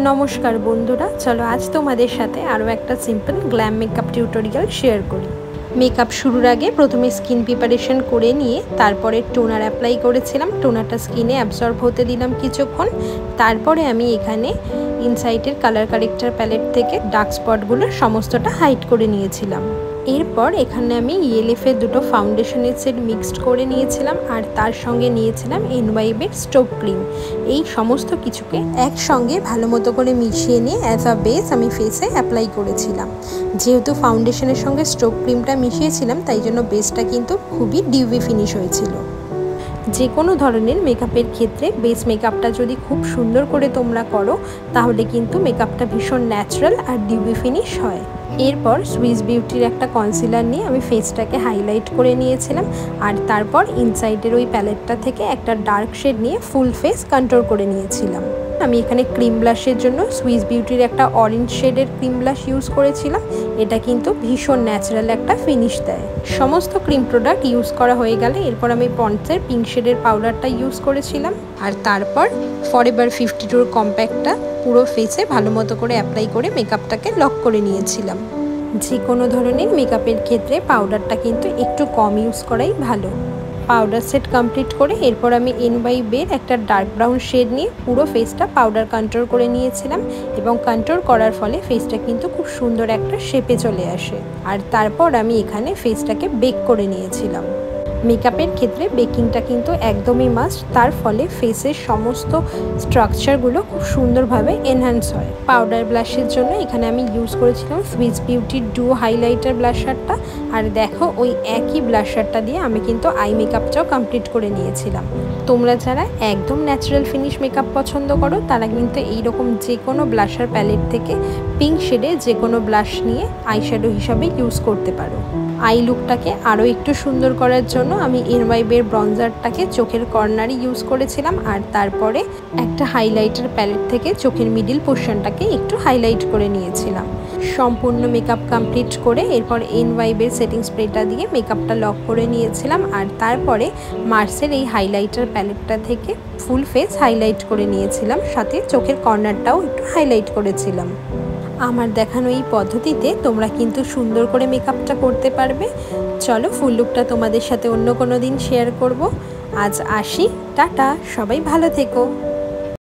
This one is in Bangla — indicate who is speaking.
Speaker 1: নমস্কার বন্ধুরা, চলো আজ তোমাদের সাথে আরও একটা simple glam makeup tutorial share করি। মেকআপ শুরুর আগে প্রথমে স্কিন প্রিপারেশন করে নিয়ে তারপরে টোনার অ্যাপ্লাই করেছিলাম। টোনারটা স্কিনে অ্যাবজর্ব হতে দিলাম কিছুক্ষণ। তারপরে আমি এখানে ইনসাইটের কালার কারেক্টার প্যালেট থেকে ডার্ক স্পটগুলো সমস্তটা হাইড করে নিয়েছিলাম। এরপর এখানে আমি ইএলএফের দুটো ফাউন্ডেশনের সেট মিক্সড করে নিয়েছিলাম আর তার সঙ্গে নিয়েছিলাম এনওয়াইবের স্টোভ ক্রিম। এই সমস্ত কিছুকে একসঙ্গে ভালো মতো করে মিশিয়ে নিয়ে অ্যাজ আ বেস আমি ফেসে অ্যাপ্লাই করেছিলাম। যেহেতু ফাউন্ডেশনের সঙ্গে স্টোভ ক্রিমটা মিশিয়েছিলাম তাই জন্য বেসটা কিন্তু খুবই ডিউবি ফিনিশ হয়েছিল। যে কোনো ধরনের মেকআপের ক্ষেত্রে বেস মেকআপটা যদি খুব সুন্দর করে তোমরা করো তাহলে কিন্তু মেকআপটা ভীষণ ন্যাচারাল আর ডিউবি ফিনিশ হয়। এরপর সুইস বিউটির একটা কনসিলার নিয়ে আমি ফেসটাকে হাইলাইট করে নিয়েছিলাম আর তারপর ইনসাইডের ওই প্যালেটটা থেকে একটা ডার্ক শেড নিয়ে ফুল ফেস কন্ট্রোল করে নিয়েছিলাম। আমি এখানে ক্রিম ব্লাশের জন্য সুইস বিউটির একটা অরেঞ্জ শেডের ক্রিম ব্লাশ ইউজ করেছিলাম। এটা কিন্তু ভীষণ ন্যাচারাল একটা ফিনিশ দেয়। সমস্ত ক্রিম প্রোডাক্ট ইউজ করা হয়ে গেলে এরপর আমি পন্ডসের পিঙ্ক শেডের পাউডারটা ইউজ করেছিলাম আর তারপর ফরএভার 52 কম্প্যাক্টটা পুরো ফেসে ভালো মতো করে অ্যাপ্লাই করে মেকআপটাকে লক করে নিয়েছিলাম। যে কোনো ধরনের মেকআপের ক্ষেত্রে পাউডারটা কিন্তু একটু কম ইউজ করাই ভালো। পাউডার সেট কমপ্লিট করে এরপর আমি এনওয়াইবের একটা ডার্ক ব্রাউন শেড নিয়ে পুরো ফেসটা পাউডার কন্ট্রোল করে নিয়েছিলাম এবং কন্ট্রোল করার ফলে ফেসটা কিন্তু খুব সুন্দর একটা শেপে চলে আসে। আর তারপর আমি এখানে ফেসটাকে বেক করে নিয়েছিলাম। মেকআপের ক্ষেত্রে বেকিংটা কিন্তু একদমই মাস্ট, তার ফলে ফেসের সমস্ত স্ট্রাকচারগুলো খুব সুন্দরভাবে এনহ্যান্স হয়। পাউডার ব্লাশের জন্য এখানে আমি ইউজ করেছিলাম সুইস বিউটির ডুও হাইলাইটার ব্লাশারটা আর দেখো ওই একই ব্লাশারটা দিয়ে আমি কিন্তু আই মেকআপটাও কমপ্লিট করে নিয়েছিলাম। তোমরা যারা একদম ন্যাচারাল ফিনিশ মেকআপ পছন্দ করো তারা কিন্তু এইরকম যে কোনো ব্লাশার প্যালেট থেকে পিঙ্ক শেডে যে কোনো ব্লাশ নিয়ে আইশ্যাডো হিসাবে ইউজ করতে পারো। আই লুকটাকে আরও একটু সুন্দর করার জন্য আমি এনওয়াইবের ব্রঞ্জারটাকে চোখের কর্নারে ইউজ করেছিলাম আর তারপরে একটা হাইলাইটার প্যালেট থেকে চোখের মিডিল পোর্শনটাকে একটু হাইলাইট করে নিয়েছিলাম। সম্পূর্ণ মেকআপ কমপ্লিট করে এরপর এনওয়াইবের সেটিং স্প্রেটা দিয়ে মেকআপটা লক করে নিয়েছিলাম আর তারপরে মার্সের এই হাইলাইটার প্যালেটটা থেকে ফুল ফেস হাইলাইট করে নিয়েছিলাম, সাথে চোখের কর্নারটাও একটু হাইলাইট করেছিলাম। আমার দেখানো এই পদ্ধতিতে তোমরা কিন্তু সুন্দর করে মেকআপটা করতে পারবে। চলো ফুল লুকটা তোমাদের সাথে অন্য কোনো দিন শেয়ার করব। আজ আসি, টাটা, সবাই ভালো থেকো।